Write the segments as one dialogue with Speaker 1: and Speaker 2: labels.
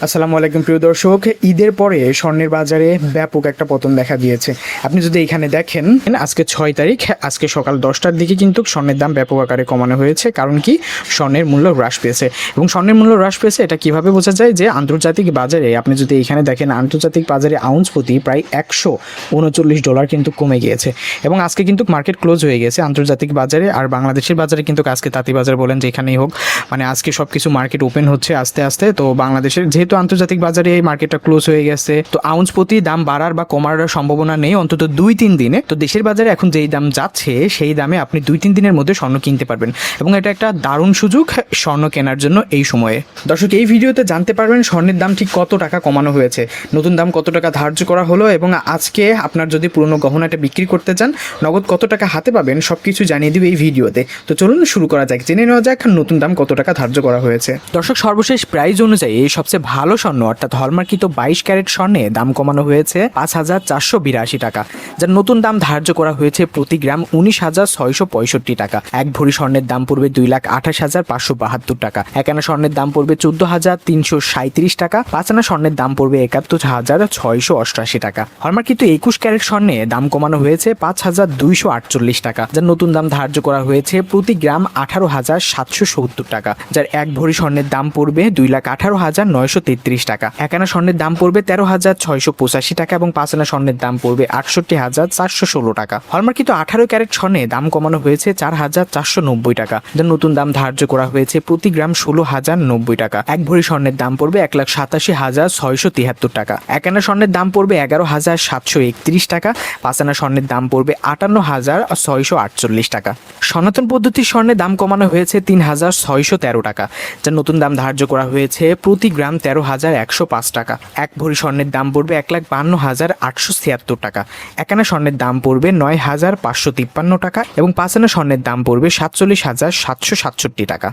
Speaker 1: আসসালামু আলাইকুম প্রিয় দর্শক, ঈদের পরে স্বর্ণের বাজারে ব্যাপক একটা পতন দেখা দিয়েছে। আপনি যদি এখানে দেখেন, আজকে 6 তারিখ, আজকে সকাল 10টার দিকে কিন্তু স্বর্ণের দাম ব্যাপক আকারে কমানো হয়েছে। কারণ কি, স্বর্ণের মূল্য হ্রাস পেয়েছে। এবং স্বর্ণের মূল্য হ্রাস পেয়েছে এটা কিভাবে বোঝা যায়, যে আন্তর্জাতিক বাজারে আপনি যদি এখানে দেখেন, আন্তর্জাতিক বাজারে আউন্স প্রতি প্রায় $139 কিন্তু কমে গিয়েছে। এবং আজকে কিন্তু মার্কেট ক্লোজ হয়ে গেছে আন্তর্জাতিক বাজারে। আর বাংলাদেশের বাজারে কিন্তু আজকে তাঁতীবাজার বলেন যেখানেই হোক, মানে আজকে সব কিছু মার্কেট ওপেন হচ্ছে আস্তে আস্তে। তো বাংলাদেশের যেহেতু আন্তর্জাতিক বাজারে এই মার্কেটটা ক্লোজ হয়ে গেছে, তো আউন্স প্রতি দাম বাড়ার বা কমার সম্ভাবনা নেই অন্তত 2-3 দিনে। তো দেশের বাজারে এখন যেই দাম যাচ্ছে সেই দামে আপনি 2-3 দিনের মধ্যে স্বর্ণ কিনতে পারবেন। এবং এটা একটা দারুণ সুযোগ স্বর্ণ কেনার জন্য এই সময়ে। দর্শক, এই ভিডিওতে জানতে পারবেন স্বর্ণের দাম ঠিক কত টাকা কমানো হয়েছে, নতুন দাম কত টাকা ধার্য করা হলো, এবং আজকে আপনার যদি পুরনো গহনাটা বিক্রি করতে চান নগদ কত টাকা হাতে পাবেন, সব কিছু জানিয়ে দিবে এই ভিডিওতে। তো চলুন শুরু করা যাক, জেনে নেওয়া যাক নতুন দাম কত টাকা ধার্য করা হয়েছে। দর্শক, সর্বশেষ প্রাইস অনুযায়ী সবচেয়ে ভালো স্বর্ণ অর্থাৎ হলমার্কিত 22 ক্যারেট স্বর্ণে দাম কমানো হয়েছে 5,482 টাকা, যার নতুন দাম ধার্য করা হয়েছে প্রতি গ্রাম 19,665 টাকা। এক ভরি স্বর্ণের দাম পড়বে 2,28,572 টাকা। এক আনা স্বর্ণের দাম পড়বে 14,337 টাকা। 5 আনা স্বর্ণের দাম পড়বে 71,688 টাকা। হলমার্কিত 21 ক্যারেট স্বর্ণে দাম কমানো হয়েছে 5,248 টাকা, যার নতুন দাম ধার্য করা হয়েছে প্রতি গ্রাম 18,770 টাকা। যার এক ভরি স্বর্ণের দাম পড়বে 2,18,933 টাকা। এক আনা স্বর্ণের দাম পড়বে 13,685 টাকা এবং 5 আনা স্বর্ণের দাম পড়বে 68,416 টাকা। হলমার্কিত 18 ক্যারেট স্বর্ণে দাম কমানো হয়েছে 4,490 টাকা, যার নতুন দাম ধার্য করা হয়েছে প্রতি গ্রাম 16,090 টাকা। এক ভরি স্বর্ণের দাম পড়বে 1,87,673 টাকা। এক আনা স্বর্ণের দাম পড়বে 11,731 টাকা। 5 আনা স্বর্ণের দাম পড়বে 58,648 টাকা। সনাতন পদ্ধতির স্বর্ণের দাম কমানো হয়েছে 3,613 টাকা, যার নতুন দাম ধার্য করা হয়েছে প্রতি গ্রাম 13,105 টাকা। এক ভরি স্বর্ণের দাম পড়বে 1,52,876 টাকা। এক আনা স্বর্ণের দাম পড়বে 9,553 টাকা এবং 5 আনা স্বর্ণের দাম পড়বে 47,767 টাকা।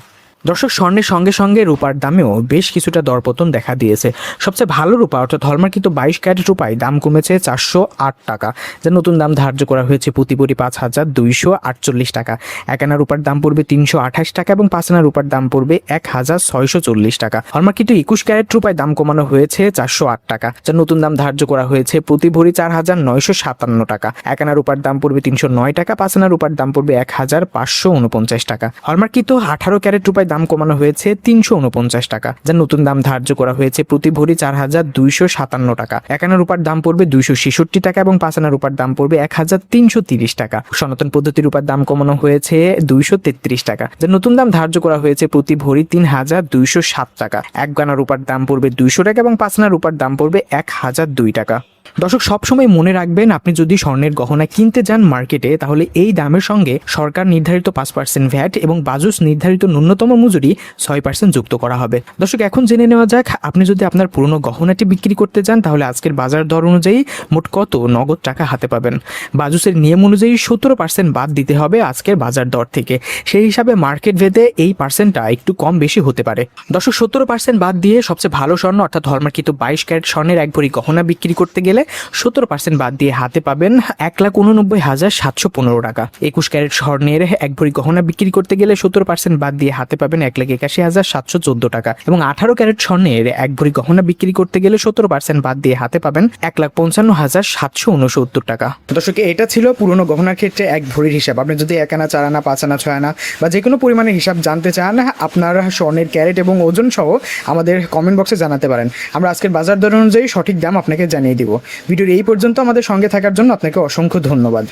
Speaker 1: দর্শক, স্বর্ণের সঙ্গে সঙ্গে রূপার দামেও বেশ কিছুটা দরপতন দেখা দিয়েছে। সবচেয়ে ভালো রূপা অর্থাৎ হলমার্কিত 22 ক্যারেট রূপায় দাম কমেছে 408 টাকা, যার নতুন দাম ধার্য করা হয়েছে প্রতি ভরি 5,248 টাকা। এক আনা রূপার দাম পড়বে 328 টাকা এবং 5 আনা রূপার দাম পড়বে 1,640 টাকা। হলমার্কিত 21 ক্যারেট রূপায় দাম কমানো হয়েছে 408 টাকা, যার নতুন দাম ধার্য করা হয়েছে প্রতি ভরি 4,957 টাকা। এক আনা রূপার দাম পড়বে 309 টাকা। 5 আনা রূপার দাম পড়বে 1,549 টাকা। হলমার্কিত 18 ক্যারেট রূপায় দাম কমানো হয়েছে 349 টাকা, যার নতুন দাম ধার্য করা হয়েছে প্রতি ভরি 4,257 টাকা। এক আনা রূপার দাম পড়বে 266 টাকা এবং 5 আনা রূপার দাম পড়বে 1,330 টাকা। সনাতন পদ্ধতির রূপার দাম কমানো হয়েছে 233 টাকা, যার নতুন দাম ধার্য করা হয়েছে প্রতি ভরি 3,207 টাকা। এক আনা রূপার দাম পড়বে 200 টাকা এবং 5 আনা রূপার দাম পড়বে 1,002 টাকা। দর্শক, সবসময় মনে রাখবেন, আপনি যদি স্বর্ণের গহনা কিনতে যান মার্কেটে, তাহলে এই দামের সঙ্গে সরকার নির্ধারিত 5% ভ্যাট এবং বাজুস নির্ধারিত ন্যূনতম মজুরি 6% যুক্ত করা হবে। দর্শক, এখন জেনে নেওয়া যাক, আপনি যদি আপনার পুরনো গহনাটি বিক্রি করতে চান তাহলে আজকের বাজার দর অনুযায়ী মোট কত নগদ টাকা হাতে পাবেন। বাজুসের নিয়ম অনুযায়ী 17% বাদ দিতে হবে আজকের বাজার দর থেকে। সেই হিসাবে মার্কেট ভেদে এই পার্সেন্টটা একটু কম বেশি হতে পারে। দর্শক, 17% বাদ দিয়ে সবচেয়ে ভালো স্বর্ণ অর্থাৎ হলমার্কিত 22 ক্যারেট স্বর্ণের এক ভরি গহনা বিক্রি করতে গেলে 17% বাদ দিয়ে হাতে পাবেন 1,89,715 টাকা। 21 ক্যারেট স্বর্ণের এক ভরি গহনা বিক্রি করতে গেলে 17% বাদ দিয়ে হাতে পাবেন 1,81,714 টাকা এবং 18 ক্যারেট স্বর্ণের এক ভরি গহনা বিক্রি করতে গেলে 17% বাদ দিয়ে হাতে পাবেন 1,55,769 টাকা। দর্শক, এটা ছিল পুরনো গহনার ক্ষেত্রে এক ভরির হিসাব। আপনি যদি 1 আনা, 4 আনা, 5 আনা, 6 আনা বা যে কোনো পরিমাণের হিসাব জানতে চান, আপনার স্বর্ণের ক্যারেট এবং ওজন সহ আমাদের কমেন্ট বক্সে জানাতে পারেন। আমরা আজকের বাজার দর অনুযায়ী সঠিক দাম আপনাকে জানিয়ে দিব। ভিডিওর এই পর্যন্ত আমাদের সঙ্গে থাকার জন্য আপনাকে অসংখ্য ধন্যবাদ।